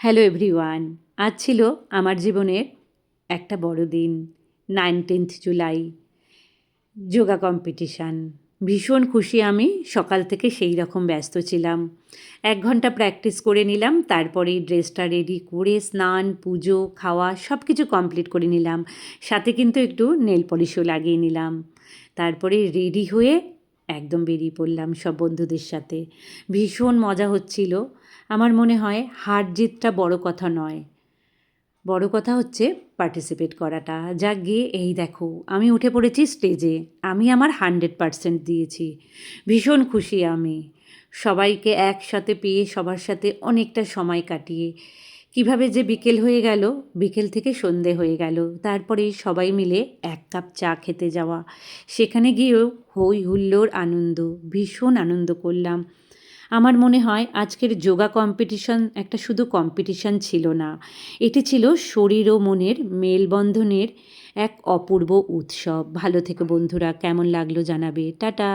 Hello everyone. আজ ছিল আমার জীবনের একটা বড় দিন, 19th জুলাই, যোগা কম্পিটিশান। ভীষণ খুশি আমি, সকাল থেকে সেই রকম ব্যস্ত ছিলাম। ১ ঘন্টা প্র্যাকটিস করে নিলাম, তারপরেই ড্রেসটা রেডি করে স্নান, পুজো, খাওয়া সব কিছু কমপ্লিট করে নিলাম। সাথে কিন্তু একটু নেল পলিশও লাগিয়ে নিলাম। তারপরে রেডি হয়ে একদম বেরিয়ে পড়লাম সব বন্ধুদের সাথে। ভীষণ মজা হচ্ছিল। আমার মনে হয় হার জিতটা বড় কথা নয়, বড় কথা হচ্ছে পার্টিসিপেট করাটা। যাক গিয়ে এই দেখো আমি উঠে পড়েছি স্টেজে, আমি আমার 100% দিয়েছি। ভীষণ খুশি আমি সবাইকে একসাথে পেয়ে, সবার সাথে অনেকটা সময় কাটিয়ে। কিভাবে যে বিকেল হয়ে গেল, বিকেল থেকে সন্ধে হয়ে গেল, তারপরে সবাই মিলে 1 কাপ চা খেতে যাওয়া, সেখানে গিয়েও হই হুল্লোড় আনন্দ, ভীষণ আনন্দ করলাম। আমার মনে হয় আজকের যোগা কম্পিটিশন একটা শুধু কম্পিটিশন ছিল না, এটি ছিল শরীর ও মনের মেলবন্ধনের এক অপূর্ব উৎসব। ভালো থেকো বন্ধুরা, কেমন লাগলো জানাবে। টাটা।